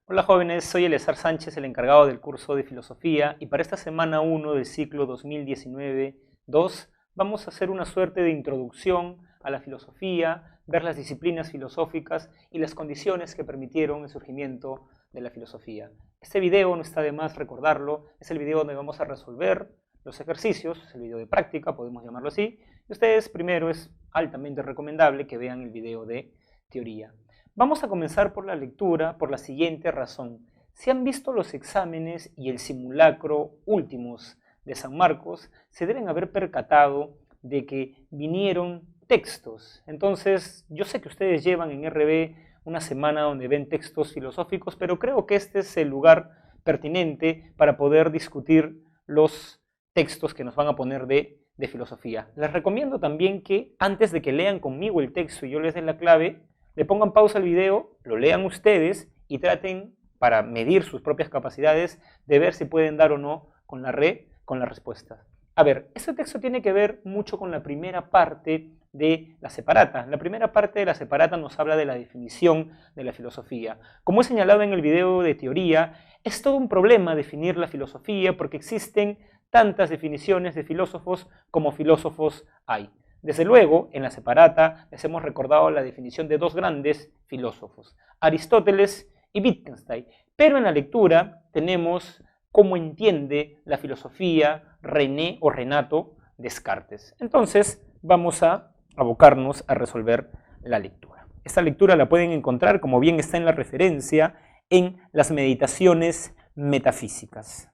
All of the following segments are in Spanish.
Hola jóvenes, soy Eleazar Sánchez, el encargado del curso de filosofía, y para esta semana 1 del ciclo 2019-2 vamos a hacer una suerte de introducción a la filosofía, ver las disciplinas filosóficas y las condiciones que permitieron el surgimiento de la filosofía. Este video, no está de más recordarlo, es el video donde vamos a resolver los ejercicios, es el video de práctica, podemos llamarlo así, y ustedes primero es altamente recomendable que vean el video de teoría. Vamos a comenzar por la lectura por la siguiente razón. Si han visto los exámenes y el simulacro últimos de San Marcos, se deben haber percatado de que vinieron textos. Entonces, yo sé que ustedes llevan en RB una semana donde ven textos filosóficos, pero creo que este es el lugar pertinente para poder discutir los textos que nos van a poner de filosofía. Les recomiendo también que antes de que lean conmigo el texto y yo les dé la clave, le pongan pausa al video, lo lean ustedes y traten, para medir sus propias capacidades, de ver si pueden dar o no con la respuesta. A ver, este texto tiene que ver mucho con la primera parte de la separata. La primera parte de la separata nos habla de la definición de la filosofía. Como he señalado en el video de teoría, es todo un problema definir la filosofía porque existen tantas definiciones de filósofos como filósofos hay. Desde luego, en la separata les hemos recordado la definición de dos grandes filósofos, Aristóteles y Wittgenstein, pero en la lectura tenemos cómo entiende la filosofía René o Renato Descartes. Entonces, vamos a abocarnos a resolver la lectura. Esta lectura la pueden encontrar, como bien está en la referencia, en las meditaciones metafísicas.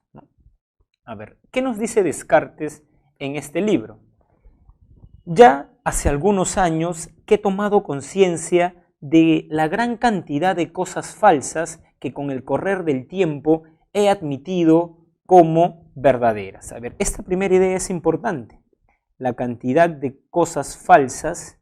A ver, ¿qué nos dice Descartes en este libro? Ya hace algunos años que he tomado conciencia de la gran cantidad de cosas falsas que con el correr del tiempo he admitido como verdaderas. A ver, esta primera idea es importante. La cantidad de cosas falsas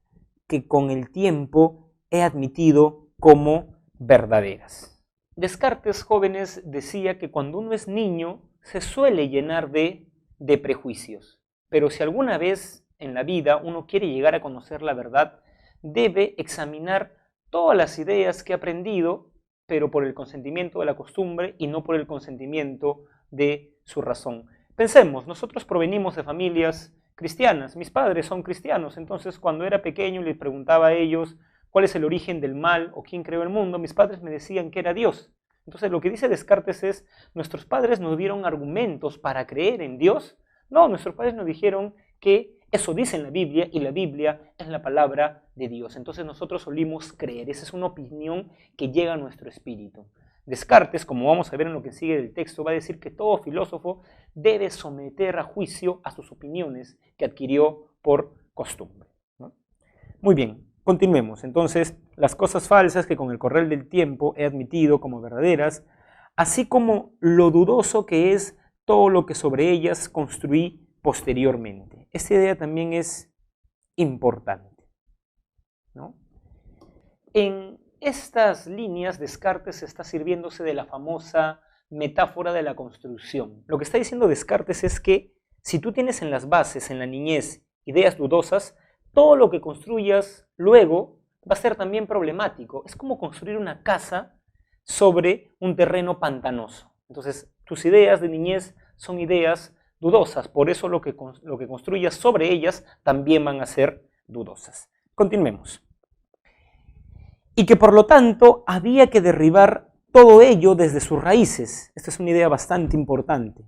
que con el tiempo he admitido como verdaderas. Descartes, jóvenes, decía que cuando uno es niño se suele llenar de prejuicios, pero si alguna vez en la vida uno quiere llegar a conocer la verdad, debe examinar todas las ideas que ha aprendido, pero por el consentimiento de la costumbre y no por el consentimiento de su razón. Pensemos, nosotros provenimos de familias cristianas, mis padres son cristianos, entonces cuando era pequeño les preguntaba a ellos cuál es el origen del mal o quién creó el mundo, mis padres me decían que era Dios. Entonces lo que dice Descartes es, ¿nuestros padres nos dieron argumentos para creer en Dios? No, nuestros padres nos dijeron que eso dice en la Biblia y la Biblia es la palabra de Dios. Entonces nosotros solimos creer. Esa es una opinión que llega a nuestro espíritu. Descartes, como vamos a ver en lo que sigue del texto, va a decir que todo filósofo debe someter a juicio a sus opiniones que adquirió por costumbre, ¿no? Muy bien, continuemos. Entonces, las cosas falsas que con el correr del tiempo he admitido como verdaderas, así como lo dudoso que es todo lo que sobre ellas construí posteriormente. Esta idea también es importante, ¿no? En estas líneas Descartes está sirviéndose de la famosa metáfora de la construcción. Lo que está diciendo Descartes es que si tú tienes en las bases, en la niñez, ideas dudosas, todo lo que construyas luego va a ser también problemático. Es como construir una casa sobre un terreno pantanoso. Entonces, tus ideas de niñez son ideas dudosas, por eso lo que construyas sobre ellas también van a ser dudosas. Continuemos. Y que por lo tanto había que derribar todo ello desde sus raíces. Esta es una idea bastante importante.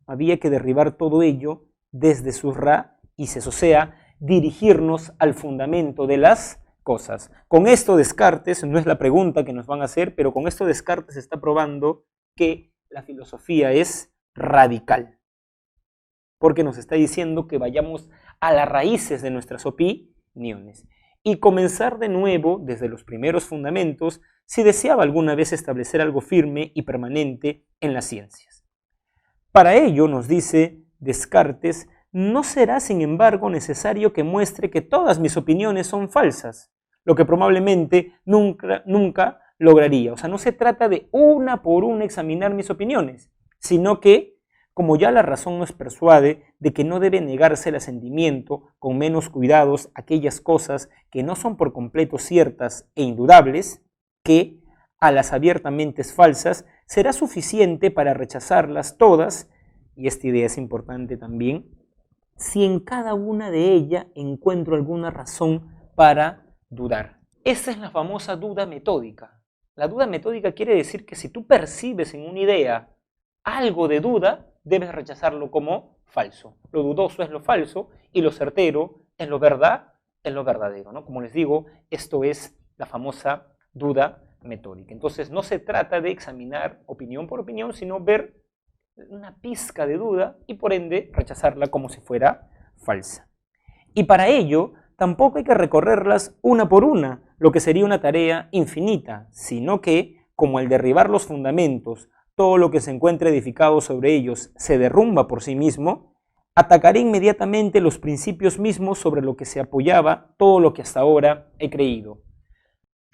Había que derribar todo ello desde sus raíces, o sea, dirigirnos al fundamento de las cosas. Con esto Descartes, no es la pregunta que nos van a hacer, pero con esto Descartes está probando que la filosofía es radical, porque nos está diciendo que vayamos a las raíces de nuestras opiniones y comenzar de nuevo desde los primeros fundamentos si deseaba alguna vez establecer algo firme y permanente en las ciencias. Para ello, nos dice Descartes, no será sin embargo necesario que muestre que todas mis opiniones son falsas, lo que probablemente nunca lograría. O sea, no se trata de una por una examinar mis opiniones, sino que como ya la razón nos persuade de que no debe negarse el asentimiento con menos cuidados aquellas cosas que no son por completo ciertas e indudables, que a las abiertamente falsas será suficiente para rechazarlas todas, y esta idea es importante también, si en cada una de ellas encuentro alguna razón para dudar. Esa es la famosa duda metódica. La duda metódica quiere decir que si tú percibes en una idea algo de duda, debes rechazarlo como falso. Lo dudoso es lo falso y lo certero es lo verdadero, ¿no? Como les digo, esto es la famosa duda metódica. Entonces no se trata de examinar opinión por opinión, sino ver una pizca de duda y por ende rechazarla como si fuera falsa. Y para ello tampoco hay que recorrerlas una por una, lo que sería una tarea infinita, sino que, como al derribar los fundamentos, todo lo que se encuentre edificado sobre ellos se derrumba por sí mismo, atacaré inmediatamente los principios mismos sobre lo que se apoyaba todo lo que hasta ahora he creído.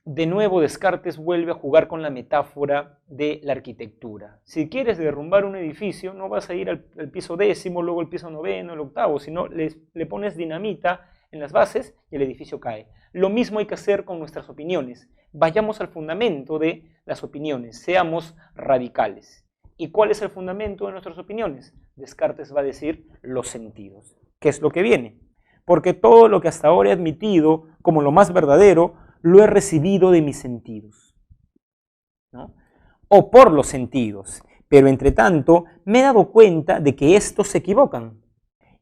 De nuevo Descartes vuelve a jugar con la metáfora de la arquitectura. Si quieres derrumbar un edificio, no vas a ir al piso 10º, luego al piso 9º, el 8º, sino le pones dinamita en las bases y el edificio cae. Lo mismo hay que hacer con nuestras opiniones. Vayamos al fundamento de las opiniones, seamos radicales. ¿Y cuál es el fundamento de nuestras opiniones? Descartes va a decir los sentidos. ¿Qué es lo que viene? Porque todo lo que hasta ahora he admitido como lo más verdadero, lo he recibido de mis sentidos, ¿no? O por los sentidos, pero entre tanto me he dado cuenta de que estos se equivocan.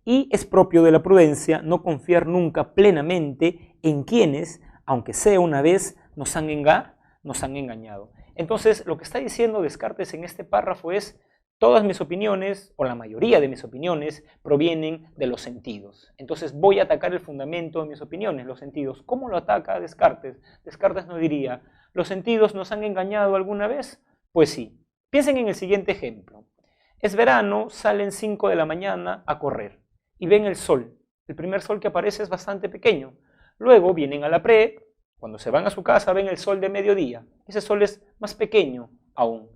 Y es propio de la prudencia no confiar nunca plenamente en quienes, aunque sea una vez, nos han engañado. Entonces, lo que está diciendo Descartes en este párrafo es: todas mis opiniones, o la mayoría de mis opiniones, provienen de los sentidos. Entonces voy a atacar el fundamento de mis opiniones, los sentidos. ¿Cómo lo ataca Descartes? Descartes nos diría: ¿los sentidos nos han engañado alguna vez? Pues sí. Piensen en el siguiente ejemplo. Es verano, salen 5 de la mañana a correr y ven el sol. El primer sol que aparece es bastante pequeño. Luego vienen a la cuando se van a su casa ven el sol de mediodía. Ese sol es más pequeño aún.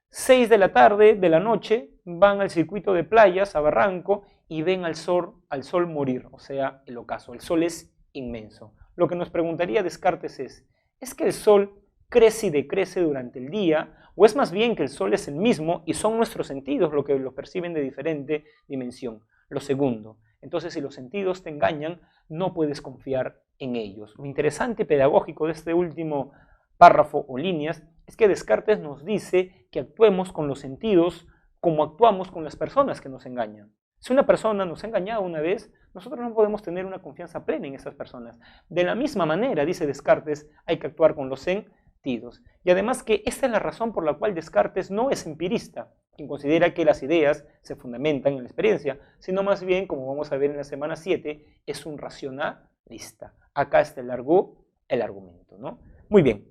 6 de la tarde, de la noche, van al circuito de playas, a Barranco, y ven al sol morir, o sea, el ocaso. El sol es inmenso. Lo que nos preguntaría Descartes ¿es que el sol crece y decrece durante el día? ¿O es más bien que el sol es el mismo y son nuestros sentidos los que lo perciben de diferente dimensión? Lo segundo. Entonces, si los sentidos te engañan, no puedes confiar en ellos. Lo interesante y pedagógico de este último párrafo o líneas es que Descartes nos dice que actuemos con los sentidos como actuamos con las personas que nos engañan. Si una persona nos ha engañado una vez, nosotros no podemos tener una confianza plena en esas personas. De la misma manera, dice Descartes, hay que actuar con los sentidos. Y además que esta es la razón por la cual Descartes no es empirista, quien considera que las ideas se fundamentan en la experiencia, sino más bien, como vamos a ver en la semana 7, es un racionalista. Acá está el argumento, ¿no? Muy bien.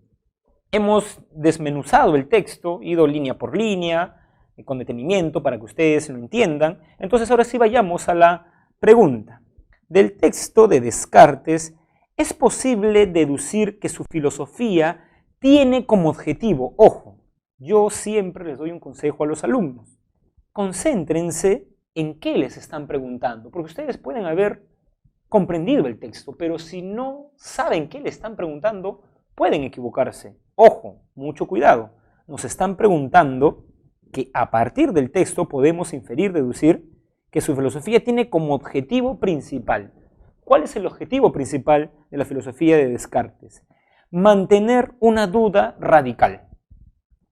Hemos desmenuzado el texto, ido línea por línea, con detenimiento para que ustedes lo entiendan. Entonces ahora sí vayamos a la pregunta. Del texto de Descartes, ¿es posible deducir que su filosofía tiene como objetivo? Ojo, yo siempre les doy un consejo a los alumnos. Concéntrense en qué les están preguntando, porque ustedes pueden haber comprendido el texto, pero si no saben qué le están preguntando, pueden equivocarse. Ojo, mucho cuidado. Nos están preguntando que a partir del texto podemos inferir, deducir, que su filosofía tiene como objetivo principal. ¿Cuál es el objetivo principal de la filosofía de Descartes? Mantener una duda radical.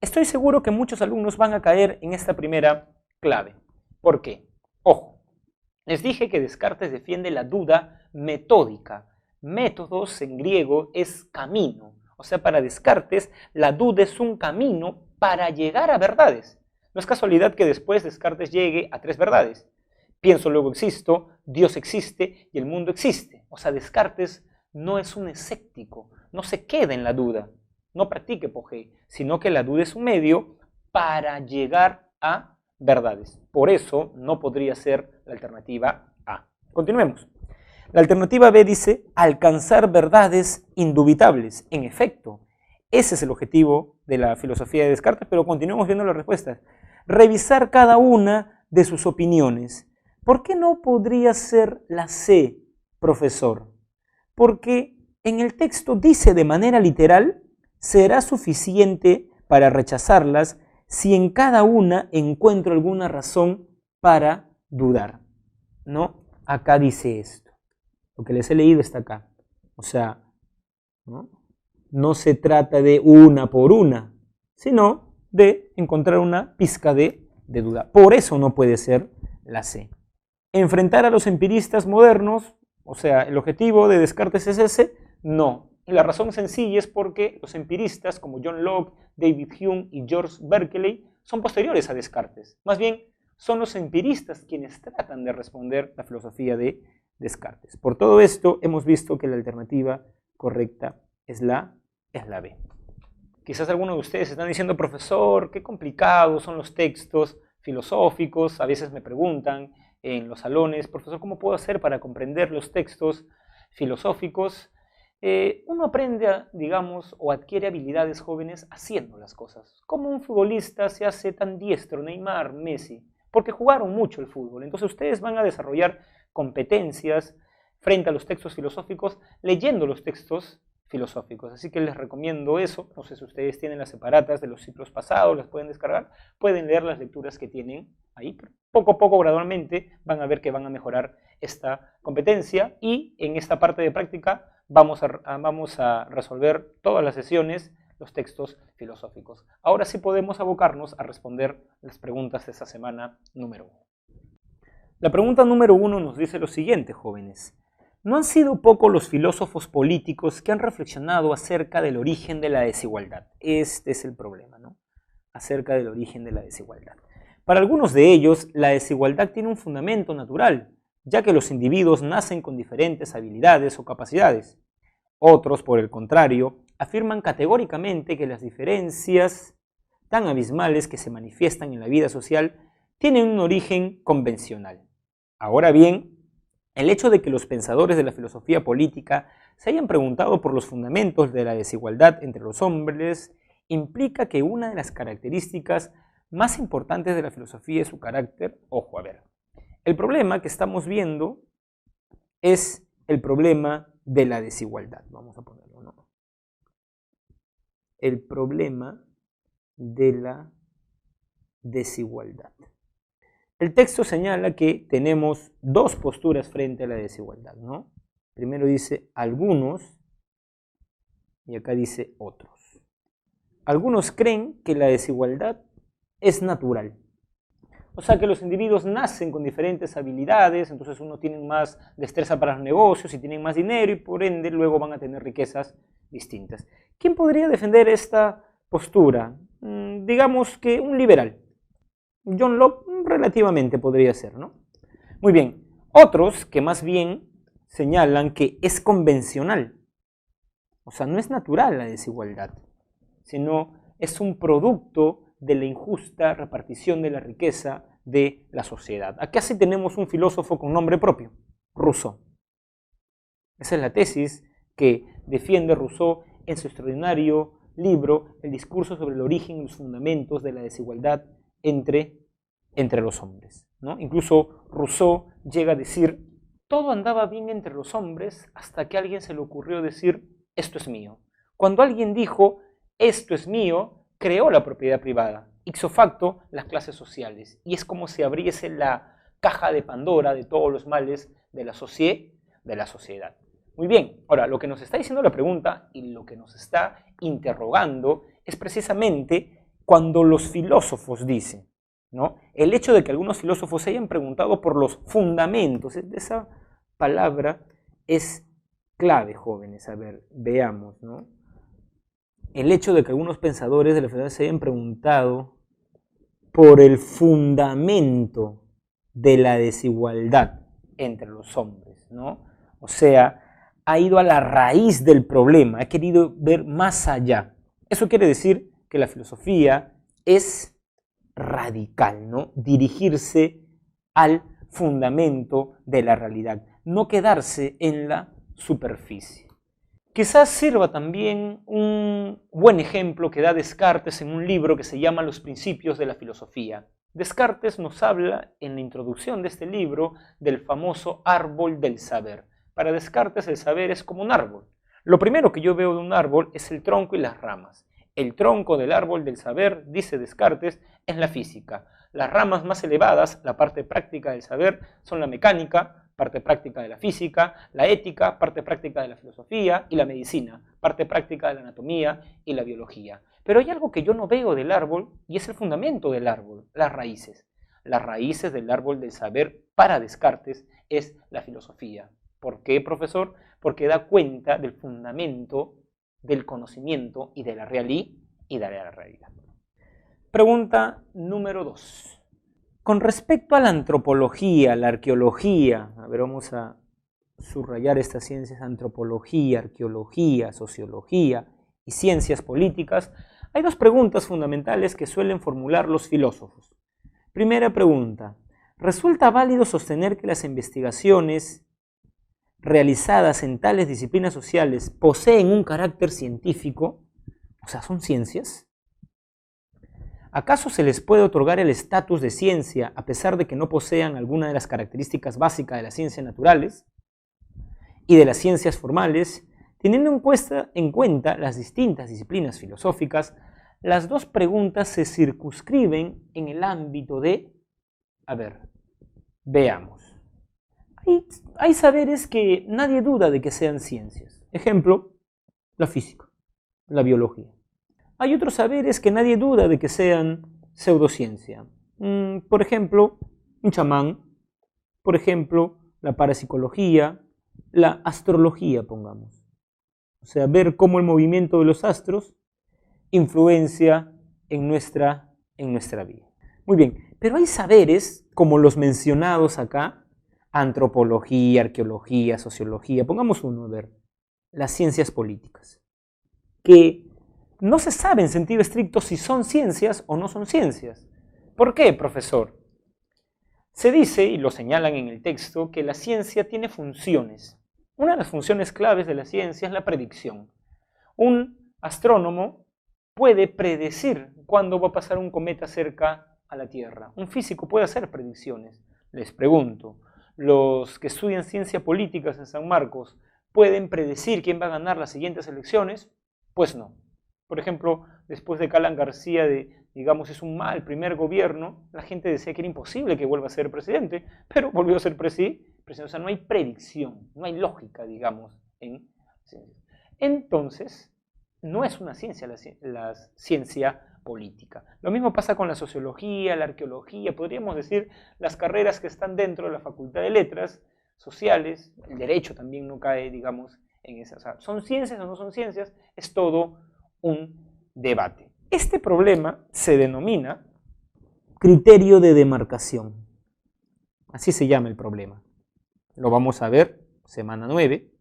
Estoy seguro que muchos alumnos van a caer en esta primera clave. ¿Por qué? Ojo, les dije que Descartes defiende la duda metódica. Métodos en griego es camino. O sea, para Descartes, la duda es un camino para llegar a verdades. No es casualidad que después Descartes llegue a 3 verdades. Pienso, luego existo, Dios existe y el mundo existe. O sea, Descartes no es un escéptico, no se queda en la duda, no practica apogeo, sino que la duda es un medio para llegar a verdades. Por eso no podría ser la alternativa A. Continuemos. La alternativa B dice alcanzar verdades indubitables. En efecto, ese es el objetivo de la filosofía de Descartes, pero continuemos viendo las respuestas. Revisar cada una de sus opiniones. ¿Por qué no podría ser la C, profesor? Porque en el texto dice de manera literal será suficiente para rechazarlas si en cada una encuentro alguna razón para dudar, ¿no? Acá dice esto. Lo que les he leído está acá. O sea, no se trata de una por una, sino de encontrar una pizca de duda. Por eso no puede ser la C. Enfrentar a los empiristas modernos, o sea, el objetivo de Descartes es ese, no. Y la razón sencilla es porque los empiristas como John Locke, David Hume y George Berkeley son posteriores a Descartes. Más bien, son los empiristas quienes tratan de responder la filosofía de Descartes. Por todo esto, hemos visto que la alternativa correcta es la B. Quizás algunos de ustedes están diciendo, profesor, qué complicados son los textos filosóficos. A veces me preguntan en los salones, profesor, ¿cómo puedo hacer para comprender los textos filosóficos? Uno aprende, digamos, o adquiere habilidades jóvenes haciendo las cosas. ¿Cómo un futbolista se hace tan diestro, Neymar, Messi? Porque jugaron mucho el fútbol. Entonces ustedes van a desarrollar competencias frente a los textos filosóficos leyendo los textos filosóficos. Así que les recomiendo eso. No sé si ustedes tienen las separatas de los ciclos pasados, las pueden descargar, pueden leer las lecturas que tienen ahí. Pero poco a poco, gradualmente, van a ver que van a mejorar esta competencia y en esta parte de práctica vamos a resolver todas las sesiones los textos filosóficos. Ahora sí podemos abocarnos a responder las preguntas de esta semana número 1. La pregunta número 1 nos dice lo siguiente, jóvenes. ¿No han sido pocos los filósofos políticos que han reflexionado acerca del origen de la desigualdad? Este es el problema, ¿no? Acerca del origen de la desigualdad. Para algunos de ellos, la desigualdad tiene un fundamento natural, ya que los individuos nacen con diferentes habilidades o capacidades. Otros, por el contrario, afirman categóricamente que las diferencias tan abismales que se manifiestan en la vida social tienen un origen convencional. Ahora bien, el hecho de que los pensadores de la filosofía política se hayan preguntado por los fundamentos de la desigualdad entre los hombres implica que una de las características más importantes de la filosofía es su carácter. Ojo, a ver, el problema que estamos viendo es el problema de la desigualdad. Vamos a ponerlo, ¿no? El problema de la desigualdad. El texto señala que tenemos dos posturas frente a la desigualdad, ¿no? Primero dice algunos y acá dice otros. Algunos creen que la desigualdad es natural. O sea que los individuos nacen con diferentes habilidades, entonces unos tienen más destreza para los negocios y tienen más dinero y por ende luego van a tener riquezas distintas. ¿Quién podría defender esta postura? Digamos que un liberal. John Locke relativamente podría ser, ¿no? Muy bien. Otros que más bien señalan que es convencional. O sea, no es natural la desigualdad, sino es un producto de la injusta repartición de la riqueza de la sociedad. Acá sí tenemos un filósofo con nombre propio, Rousseau. Esa es la tesis que defiende Rousseau en su extraordinario libro, El discurso sobre el origen y los fundamentos de la desigualdad entre los hombres, ¿no? Incluso Rousseau llega a decir, todo andaba bien entre los hombres hasta que a alguien se le ocurrió decir, esto es mío. Cuando alguien dijo, esto es mío, creó la propiedad privada, ipso facto las clases sociales, y es como si abriese la caja de Pandora de todos los males de la sociedad. Muy bien, ahora lo que nos está diciendo la pregunta y lo que nos está interrogando es precisamente cuando los filósofos dicen, ¿no? El hecho de que algunos filósofos se hayan preguntado por los fundamentos, esa palabra es clave, jóvenes. A ver, veamos, ¿no? El hecho de que algunos pensadores de la filosofía se hayan preguntado por el fundamento de la desigualdad entre los hombres, ¿no? O sea, ha ido a la raíz del problema, ha querido ver más allá. Eso quiere decir que la filosofía es radical, ¿no? Dirigirse al fundamento de la realidad, no quedarse en la superficie. Quizás sirva también un buen ejemplo que da Descartes en un libro que se llama Los Principios de la Filosofía. Descartes nos habla en la introducción de este libro del famoso árbol del saber. Para Descartes el saber es como un árbol. Lo primero que yo veo de un árbol es el tronco y las ramas. El tronco del árbol del saber, dice Descartes, es la física. Las ramas más elevadas, la parte práctica del saber, son la mecánica, parte práctica de la física, la ética, parte práctica de la filosofía, y la medicina, parte práctica de la anatomía y la biología. Pero hay algo que yo no veo del árbol y es el fundamento del árbol, las raíces. Las raíces del árbol del saber para Descartes es la filosofía. ¿Por qué, profesor? Porque da cuenta del fundamento del conocimiento y de la realidad. Pregunta número 2. Con respecto a la antropología, la arqueología, a ver, vamos a subrayar estas ciencias: antropología, arqueología, sociología y ciencias políticas, hay dos preguntas fundamentales que suelen formular los filósofos. Primera pregunta: ¿resulta válido sostener que las investigaciones realizadas en tales disciplinas sociales poseen un carácter científico? O sea, ¿son ciencias? ¿Acaso se les puede otorgar el estatus de ciencia a pesar de que no posean alguna de las características básicas de las ciencias naturales y de las ciencias formales? Teniendo en cuenta las distintas disciplinas filosóficas, las dos preguntas se circunscriben en el ámbito de... A ver, veamos. Hay saberes que nadie duda de que sean ciencias. Ejemplo, la física, la biología. Hay otros saberes que nadie duda de que sean pseudociencia. Por ejemplo, un chamán. Por ejemplo, la parapsicología, la astrología, pongamos. O sea, ver cómo el movimiento de los astros influencia en nuestra vida. Muy bien, pero hay saberes, como los mencionados acá, antropología, arqueología, sociología, pongamos uno, a ver, las ciencias políticas, que no se sabe en sentido estricto si son ciencias o no son ciencias. ¿Por qué, profesor? Se dice, y lo señalan en el texto, que la ciencia tiene funciones. Una de las funciones claves de la ciencia es la predicción. Un astrónomo puede predecir cuándo va a pasar un cometa cerca a la Tierra. Un físico puede hacer predicciones. Les pregunto, ¿los que estudian ciencia política en San Marcos pueden predecir quién va a ganar las siguientes elecciones? Pues no. Por ejemplo, después de que Alan García, digamos, es un mal primer gobierno, la gente decía que era imposible que vuelva a ser presidente, pero volvió a ser presidente. O sea, no hay predicción, no hay lógica, digamos, en ciencia. Entonces, no es una ciencia la ciencia política. Lo mismo pasa con la sociología, la arqueología, podríamos decir las carreras que están dentro de la Facultad de Letras Sociales, el derecho también no cae, digamos, en esas. O sea, ¿son ciencias o no son ciencias? Es todo un debate. Este problema se denomina criterio de demarcación. Así se llama el problema. Lo vamos a ver semana 9.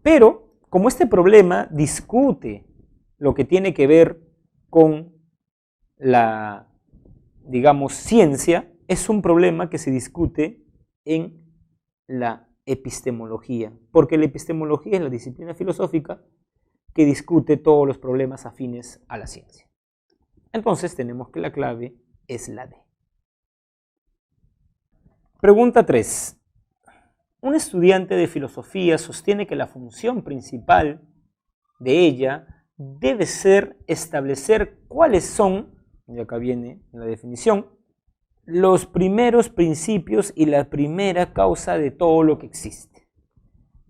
Pero, como este problema discute lo que tiene que ver con la, digamos, ciencia, es un problema que se discute en la epistemología, porque la epistemología es la disciplina filosófica que discute todos los problemas afines a la ciencia. Entonces tenemos que la clave es la D. Pregunta 3. Un estudiante de filosofía sostiene que la función principal de ella debe ser establecer cuáles son, y acá viene la definición, los primeros principios y la primera causa de todo lo que existe.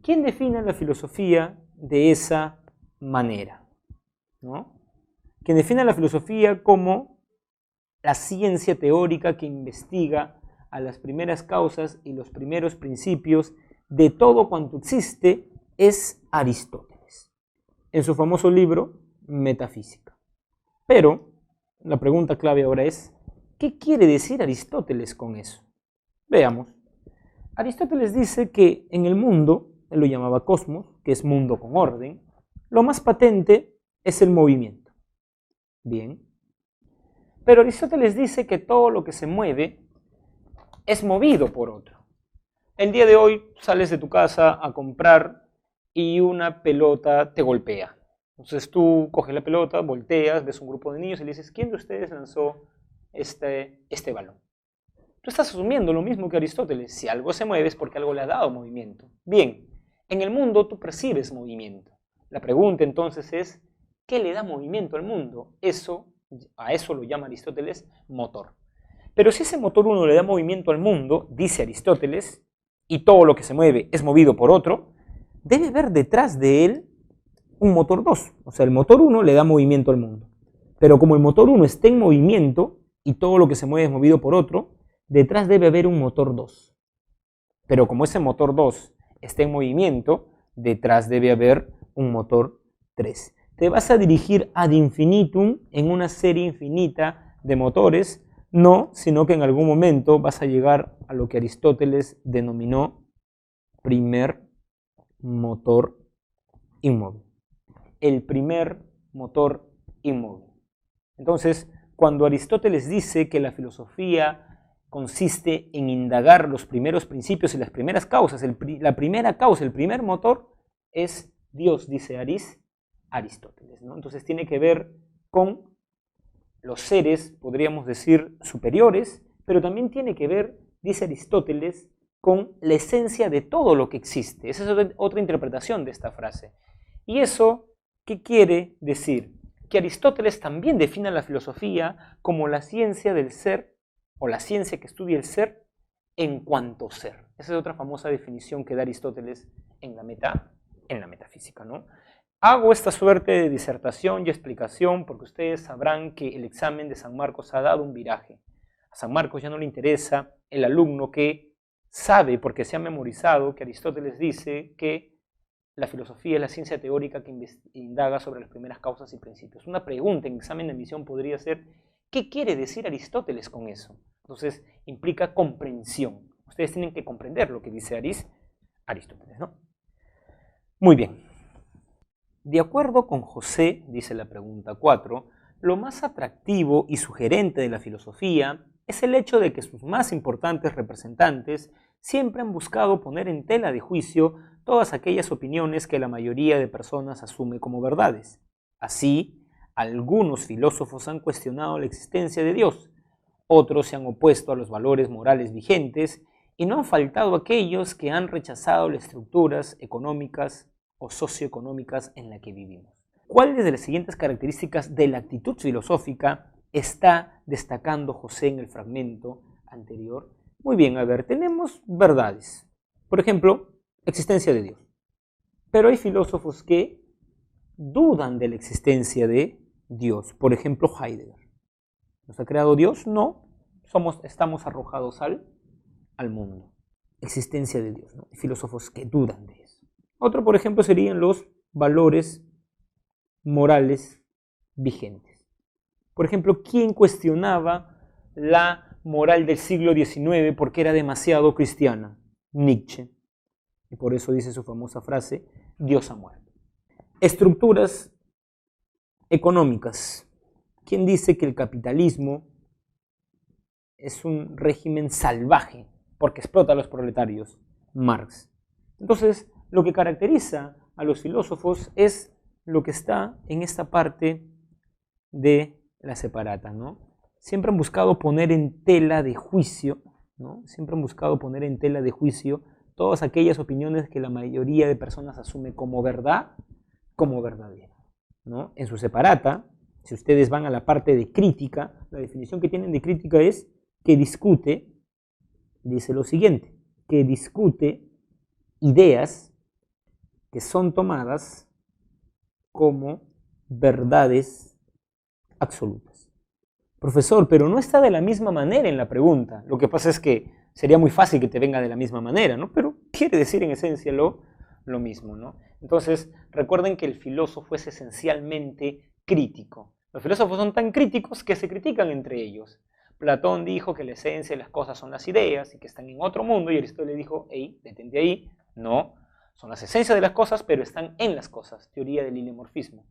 ¿Quién define la filosofía de esa manera? ¿No? Quien define la filosofía como la ciencia teórica que investiga a las primeras causas y los primeros principios de todo cuanto existe es Aristóteles, en su famoso libro Metafísica. Pero la pregunta clave ahora es, ¿qué quiere decir Aristóteles con eso? Veamos. Aristóteles dice que en el mundo, él lo llamaba cosmos, que es mundo con orden, lo más patente es el movimiento. Bien. Pero Aristóteles dice que todo lo que se mueve es movido por otro. El día de hoy sales de tu casa a comprar y una pelota te golpea. Entonces tú coges la pelota, volteas, ves un grupo de niños y le dices, ¿quién de ustedes lanzó este balón? Tú estás asumiendo lo mismo que Aristóteles. Si algo se mueve es porque algo le ha dado movimiento. Bien, En el mundo tú percibes movimiento. La pregunta entonces es, ¿qué le da movimiento al mundo? A eso lo llama Aristóteles motor. Pero si ese motor uno le da movimiento al mundo, dice Aristóteles, y todo lo que se mueve es movido por otro, debe haber detrás de él un motor 2. O sea, el motor 1 le da movimiento al mundo. Pero como el motor 1 está en movimiento y todo lo que se mueve es movido por otro, detrás debe haber un motor 2. Pero como ese motor 2 está en movimiento, detrás debe haber un motor 3. Te vas a dirigir ad infinitum en una serie infinita de motores, no, sino que en algún momento vas a llegar a lo que Aristóteles denominó primer motor inmóvil. El primer motor inmóvil. Entonces, cuando Aristóteles dice que la filosofía consiste en indagar los primeros principios y las primeras causas, la primera causa, el primer motor es Dios, dice Aristóteles, ¿no? Entonces tiene que ver con los seres, podríamos decir, superiores, pero también tiene que ver, dice Aristóteles, con la esencia de todo lo que existe. Esa es otra interpretación de esta frase. ¿Y eso qué quiere decir? Que Aristóteles también define la filosofía como la ciencia del ser, o la ciencia que estudia el ser en cuanto ser. Esa es otra famosa definición que da Aristóteles en la metafísica, ¿no? Hago esta suerte de disertación y explicación porque ustedes sabrán que el examen de San Marcos ha dado un viraje. A San Marcos ya no le interesa el alumno que sabe, porque se ha memorizado, que Aristóteles dice que la filosofía es la ciencia teórica que indaga sobre las primeras causas y principios. Una pregunta en examen de admisión podría ser, ¿qué quiere decir Aristóteles con eso? Entonces, implica comprensión. Ustedes tienen que comprender lo que dice Aristóteles, ¿no? Muy bien. De acuerdo con José, dice la pregunta 4, lo más atractivo y sugerente de la filosofía es el hecho de que sus más importantes representantes siempre han buscado poner en tela de juicio todas aquellas opiniones que la mayoría de personas asume como verdades. Así, algunos filósofos han cuestionado la existencia de Dios, otros se han opuesto a los valores morales vigentes y no han faltado aquellos que han rechazado las estructuras económicas o socioeconómicas en la que vivimos. ¿Cuáles de las siguientes características de la actitud filosófica está destacando José en el fragmento anterior? Muy bien, a ver, tenemos verdades. Por ejemplo, existencia de Dios. Pero hay filósofos que dudan de la existencia de Dios. Por ejemplo, Heidegger. ¿Nos ha creado Dios? No. Estamos arrojados al mundo. Existencia de Dios, ¿no? Hay filósofos que dudan de eso. Otro, por ejemplo, serían los valores morales vigentes. Por ejemplo, ¿quién cuestionaba la moral del siglo XIX porque era demasiado cristiana? Nietzsche. Y por eso dice su famosa frase, Dios ha muerto. Estructuras económicas. ¿Quién dice que el capitalismo es un régimen salvaje porque explota a los proletarios? Marx. Entonces, lo que caracteriza a los filósofos es lo que está en esta parte de la separata, ¿no? Siempre han buscado poner en tela de juicio, ¿no? Siempre han buscado poner en tela de juicio todas aquellas opiniones que la mayoría de personas asume como verdad, como verdadera, ¿no? En su separata, si ustedes van a la parte de crítica, la definición que tienen de crítica es que discute, dice lo siguiente, que discute ideas que son tomadas como verdades absolutas. Profesor, pero no está de la misma manera en la pregunta. Lo que pasa es que sería muy fácil que te venga de la misma manera, ¿no? Pero quiere decir en esencia lo mismo, ¿no? Entonces, recuerden que el filósofo es esencialmente crítico. Los filósofos son tan críticos que se critican entre ellos. Platón dijo que la esencia de las cosas son las ideas y que están en otro mundo, y Aristóteles dijo, hey, detente ahí, no, son las esencias de las cosas, pero están en las cosas, teoría del ilemorfismo.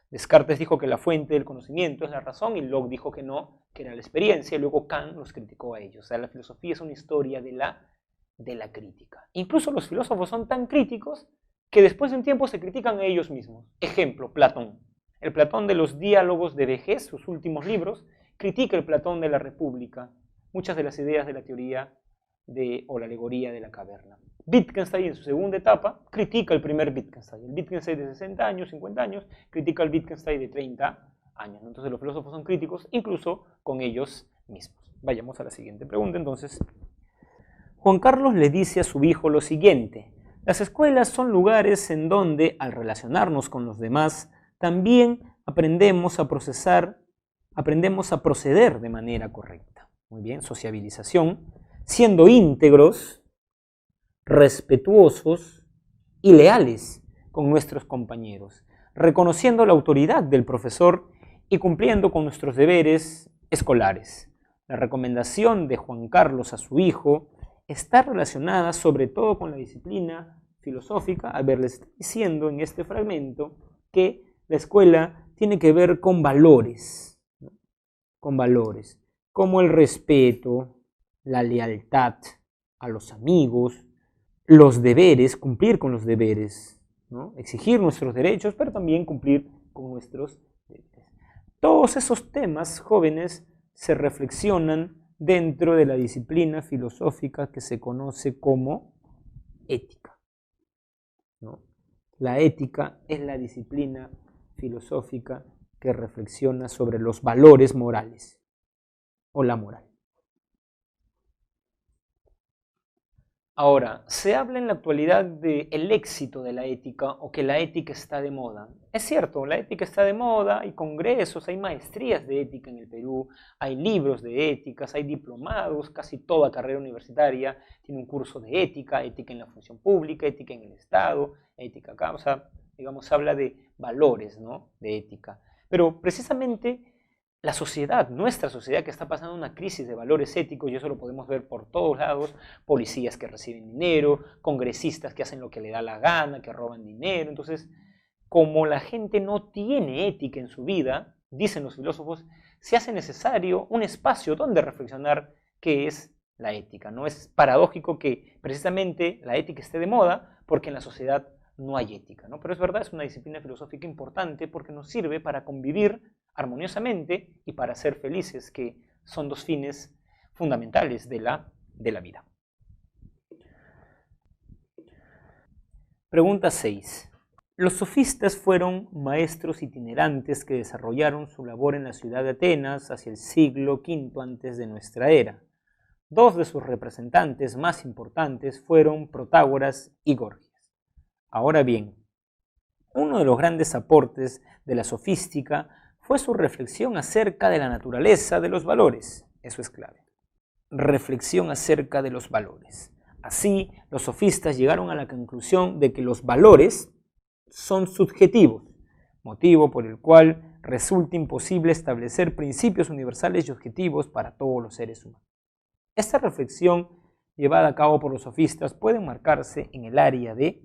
Descartes dijo que la fuente del conocimiento es la razón y Locke dijo que no, que era la experiencia, y luego Kant los criticó a ellos. O sea, la filosofía es una historia de la crítica. Incluso los filósofos son tan críticos que después de un tiempo se critican a ellos mismos. Ejemplo, Platón. El Platón de los diálogos de vejez, sus últimos libros, critica el Platón de la República, muchas de las ideas de la teoría o la alegoría de la caverna. Wittgenstein en su segunda etapa critica el primer Wittgenstein. El Wittgenstein de 60 años, 50 años, critica al Wittgenstein de 30 años. Entonces los filósofos son críticos incluso con ellos mismos. Vayamos a la siguiente pregunta entonces. Juan Carlos le dice a su hijo lo siguiente: las escuelas son lugares en donde, al relacionarnos con los demás, también aprendemos a proceder de manera correcta. Muy bien, sociabilización, siendo íntegros, respetuosos y leales con nuestros compañeros, reconociendo la autoridad del profesor y cumpliendo con nuestros deberes escolares. La recomendación de Juan Carlos a su hijo está relacionada sobre todo con la disciplina filosófica. A ver, les estoy diciendo en este fragmento que la escuela tiene que ver con valores, ¿no? Con valores, como el respeto, la lealtad a los amigos, los deberes, cumplir con los deberes, ¿no? Exigir nuestros derechos, pero también cumplir con nuestros deberes. Todos esos temas, jóvenes, se reflexionan dentro de la disciplina filosófica que se conoce como ética, ¿no? La ética es la disciplina filosófica que reflexiona sobre los valores morales o la moral. Ahora, se habla en la actualidad del éxito de la ética o que la ética está de moda. Es cierto, la ética está de moda, hay congresos, hay maestrías de ética en el Perú, hay libros de éticas, hay diplomados, casi toda carrera universitaria tiene un curso de ética, ética en la función pública, ética en el Estado, ética acá, o sea, digamos, habla de valores, ¿no? De ética. Pero precisamente la sociedad, nuestra sociedad que está pasando una crisis de valores éticos, y eso lo podemos ver por todos lados, policías que reciben dinero, congresistas que hacen lo que le da la gana, que roban dinero. Entonces, como la gente no tiene ética en su vida, dicen los filósofos, se hace necesario un espacio donde reflexionar qué es la ética, ¿no? Es paradójico que precisamente la ética esté de moda porque en la sociedad no hay ética, ¿no? Pero es verdad, es una disciplina filosófica importante porque nos sirve para convivir armoniosamente y para ser felices, que son dos fines fundamentales de la vida. Pregunta 6. Los sofistas fueron maestros itinerantes que desarrollaron su labor en la ciudad de Atenas hacia el siglo V antes de nuestra era. Dos de sus representantes más importantes fueron Protágoras y Gorgias. Ahora bien, uno de los grandes aportes de la sofística fue su reflexión acerca de la naturaleza de los valores. Eso es clave. Reflexión acerca de los valores. Así, los sofistas llegaron a la conclusión de que los valores son subjetivos, motivo por el cual resulta imposible establecer principios universales y objetivos para todos los seres humanos. Esta reflexión llevada a cabo por los sofistas puede marcarse en el área de,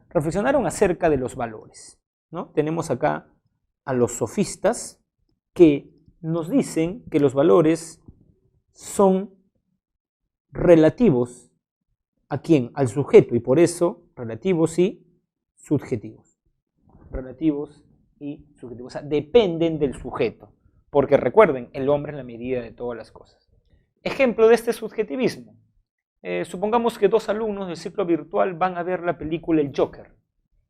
reflexionaron acerca de los valores, ¿no? Tenemos acá a los sofistas que nos dicen que los valores son relativos ¿a quién? Al sujeto, y por eso relativos y subjetivos. Relativos y subjetivos, o sea, dependen del sujeto, porque recuerden, el hombre es la medida de todas las cosas. Ejemplo de este subjetivismo. Supongamos que dos alumnos del ciclo virtual van a ver la película El Joker,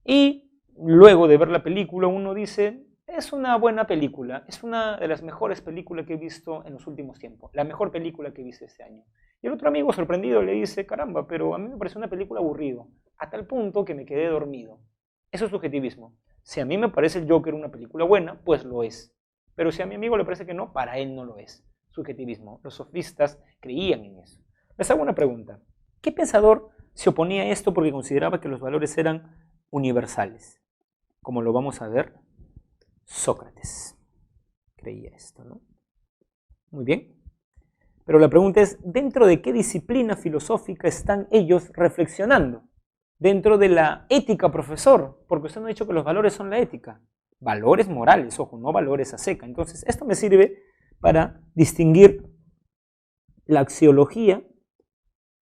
y luego de ver la película uno dice, es una buena película, es una de las mejores películas que he visto en los últimos tiempos, la mejor película que he visto este año. Y el otro amigo sorprendido le dice, caramba, pero a mí me pareció una película aburrida, a tal punto que me quedé dormido. Eso es subjetivismo. Si a mí me parece El Joker una película buena, pues lo es. Pero si a mi amigo le parece que no, para él no lo es. Subjetivismo. Los sofistas creían en eso. Les hago una pregunta. ¿Qué pensador se oponía a esto porque consideraba que los valores eran universales? Como lo vamos a ver, Sócrates creía esto, ¿no? Muy bien. Pero la pregunta es, ¿dentro de qué disciplina filosófica están ellos reflexionando? Dentro de la ética, profesor, porque usted no ha dicho que los valores son la ética. Valores morales, ojo, no valores a seca. Entonces, esto me sirve para distinguir la axiología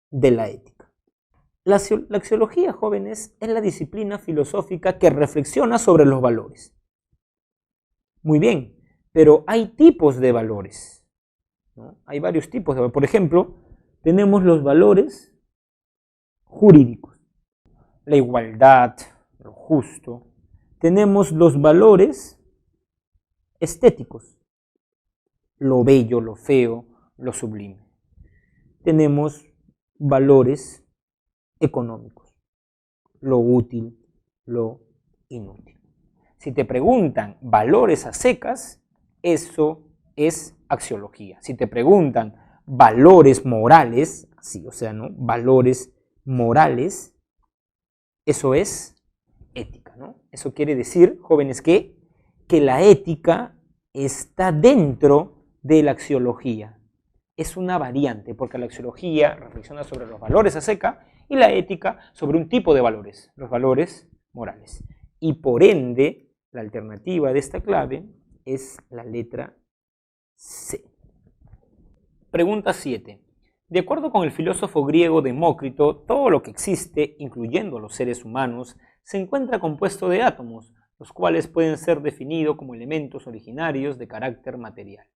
de la ética. La axiología, jóvenes, es la disciplina filosófica que reflexiona sobre los valores. Muy bien, pero hay tipos de valores, ¿no? Hay varios tipos de valores. Por ejemplo, tenemos los valores jurídicos, la igualdad, lo justo. Tenemos los valores estéticos, lo bello, lo feo, lo sublime. Tenemos valores económicos, lo útil, lo inútil. Si te preguntan valores a secas, eso es axiología. Si te preguntan valores morales, sí, o sea, ¿no? Valores morales, eso es ética, ¿no? Eso quiere decir, jóvenes, que la ética está dentro de la axiología. Es una variante, porque la axiología reflexiona sobre los valores a seca y la ética sobre un tipo de valores, los valores morales. Y por ende, la alternativa de esta clave es la letra C. Pregunta 7. De acuerdo con el filósofo griego Demócrito, todo lo que existe, incluyendo los seres humanos, se encuentra compuesto de átomos, los cuales pueden ser definidos como elementos originarios de carácter material.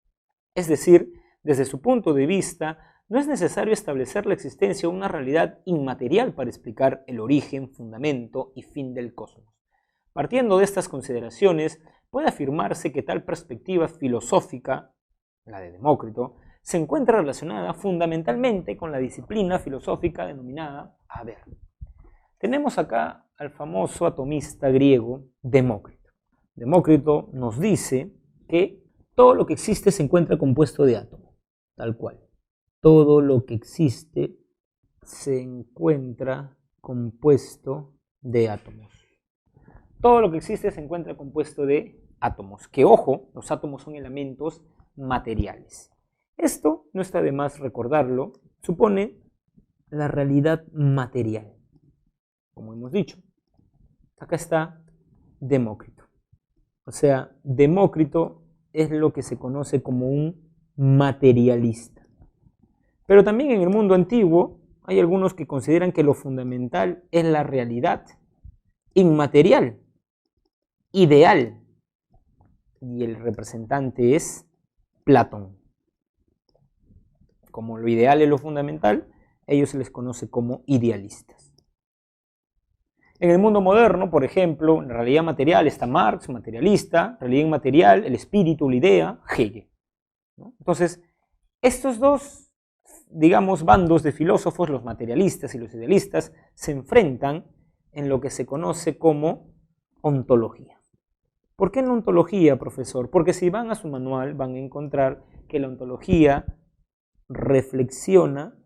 Es decir, desde su punto de vista, no es necesario establecer la existencia de una realidad inmaterial para explicar el origen, fundamento y fin del cosmos. Partiendo de estas consideraciones, puede afirmarse que tal perspectiva filosófica, la de Demócrito, se encuentra relacionada fundamentalmente con la disciplina filosófica denominada haber. Tenemos acá al famoso atomista griego Demócrito. Demócrito nos dice que todo lo que existe se encuentra compuesto de átomos, tal cual. Todo lo que existe se encuentra compuesto de átomos. Todo lo que existe se encuentra compuesto de átomos, que ojo, los átomos son elementos materiales. Esto, no está de más recordarlo, supone la realidad material, como hemos dicho. Acá está Demócrito. O sea, Demócrito es lo que se conoce como un materialista. Pero también en el mundo antiguo hay algunos que consideran que lo fundamental es la realidad inmaterial, ideal, y el representante es Platón. Como lo ideal es lo fundamental, ellos se les conoce como idealistas. En el mundo moderno, por ejemplo, en la realidad material está Marx, materialista, realidad inmaterial, el espíritu, la idea, Hegel, ¿no? Entonces, estos dos, digamos, bandos de filósofos, los materialistas y los idealistas, se enfrentan en lo que se conoce como ontología. ¿Por qué en la ontología, profesor? Porque si van a su manual van a encontrar que la ontología reflexiona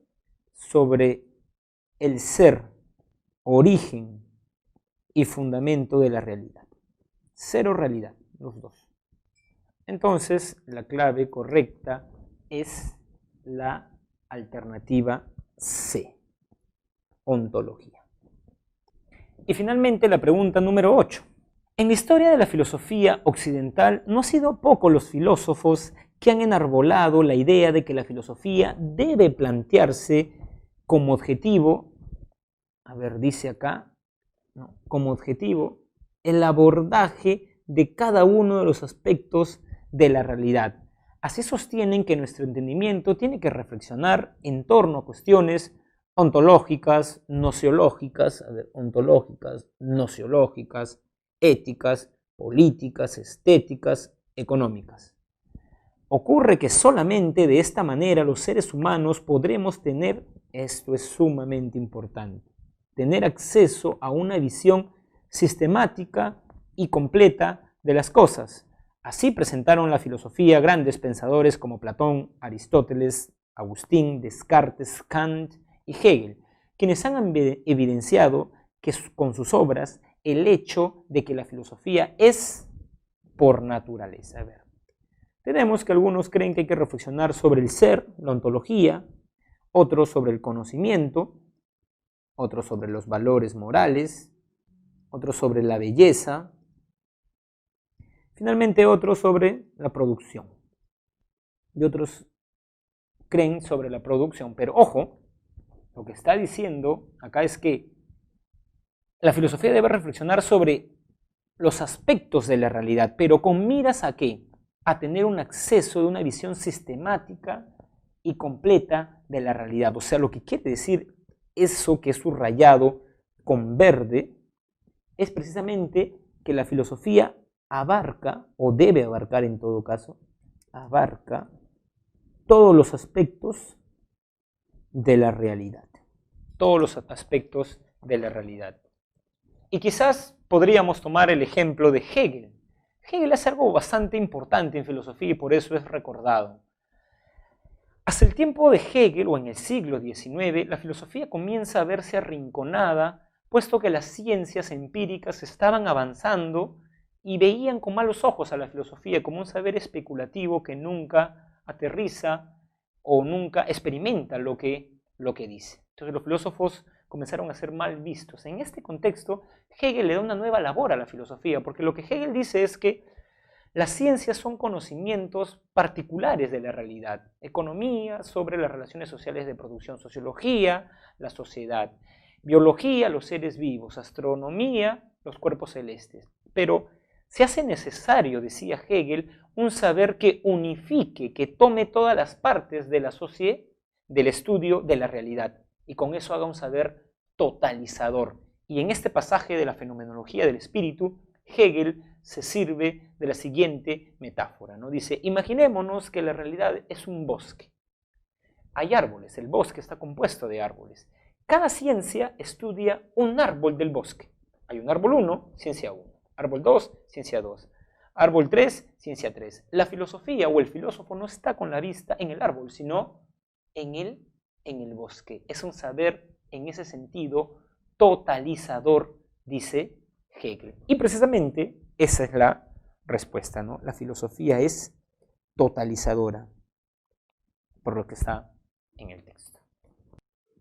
sobre el ser, origen y fundamento de la realidad. Cero realidad, los dos. Entonces, la clave correcta es la alternativa C, ontología. Y finalmente la pregunta número 8. En la historia de la filosofía occidental no han sido pocos los filósofos que han enarbolado la idea de que la filosofía debe plantearse como objetivo, dice acá, ¿no? Como objetivo el abordaje de cada uno de los aspectos de la realidad. Así sostienen que nuestro entendimiento tiene que reflexionar en torno a cuestiones ontológicas, nociológicas, éticas, políticas, estéticas, económicas. Ocurre que solamente de esta manera los seres humanos podremos tener, esto es sumamente importante, tener acceso a una visión sistemática y completa de las cosas. Así presentaron la filosofía grandes pensadores como Platón, Aristóteles, Agustín, Descartes, Kant y Hegel, quienes han evidenciado que con sus obras el hecho de que la filosofía es por naturaleza. Tenemos que algunos creen que hay que reflexionar sobre el ser, la ontología, otros sobre el conocimiento, otros sobre los valores morales, otros sobre la belleza, finalmente otros sobre la producción. Y otros creen sobre la producción. Pero ojo, lo que está diciendo acá es que la filosofía debe reflexionar sobre los aspectos de la realidad, pero con miras ¿a qué? A tener un acceso de una visión sistemática y completa de la realidad. O sea, lo que quiere decir eso que es subrayado con verde es precisamente que la filosofía abarca, o debe abarcar en todo caso, abarca todos los aspectos de la realidad. Todos los aspectos de la realidad. Y quizás podríamos tomar el ejemplo de Hegel. Hegel hace algo bastante importante en filosofía y por eso es recordado. Hasta el tiempo de Hegel, o en el siglo XIX, la filosofía comienza a verse arrinconada, puesto que las ciencias empíricas estaban avanzando y veían con malos ojos a la filosofía como un saber especulativo que nunca aterriza o nunca experimenta lo que dice. Entonces los filósofos comenzaron a ser mal vistos. En este contexto, Hegel le da una nueva labor a la filosofía, porque lo que Hegel dice es que las ciencias son conocimientos particulares de la realidad. Economía, sobre las relaciones sociales de producción; sociología, la sociedad; biología, los seres vivos; astronomía, los cuerpos celestes. Pero se hace necesario, decía Hegel, un saber que unifique, que tome todas las partes de la sociedad, del estudio de la realidad, y con eso haga un saber totalizador. Y en este pasaje de la fenomenología del espíritu, Hegel se sirve de la siguiente metáfora, ¿no? Dice, imaginémonos que la realidad es un bosque. Hay árboles, el bosque está compuesto de árboles. Cada ciencia estudia un árbol del bosque. Hay un árbol 1, ciencia 1. Árbol 2, ciencia 2. Árbol 3, ciencia 3. La filosofía o el filósofo no está con la vista en el árbol, sino en el bosque. Es un saber, en ese sentido, totalizador, dice Hegel. Y precisamente esa es la respuesta, ¿no? La filosofía es totalizadora, por lo que está en el texto.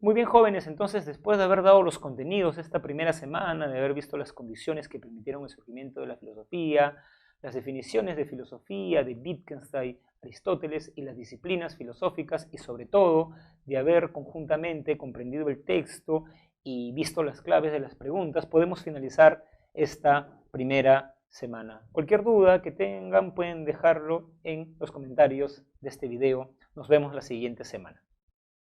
Muy bien, jóvenes, entonces después de haber dado los contenidos esta primera semana, de haber visto las condiciones que permitieron el surgimiento de la filosofía, las definiciones de filosofía de Wittgenstein, Aristóteles y las disciplinas filosóficas, y sobre todo de haber conjuntamente comprendido el texto y visto las claves de las preguntas, podemos finalizar esta primera semana. Cualquier duda que tengan pueden dejarlo en los comentarios de este video. Nos vemos la siguiente semana.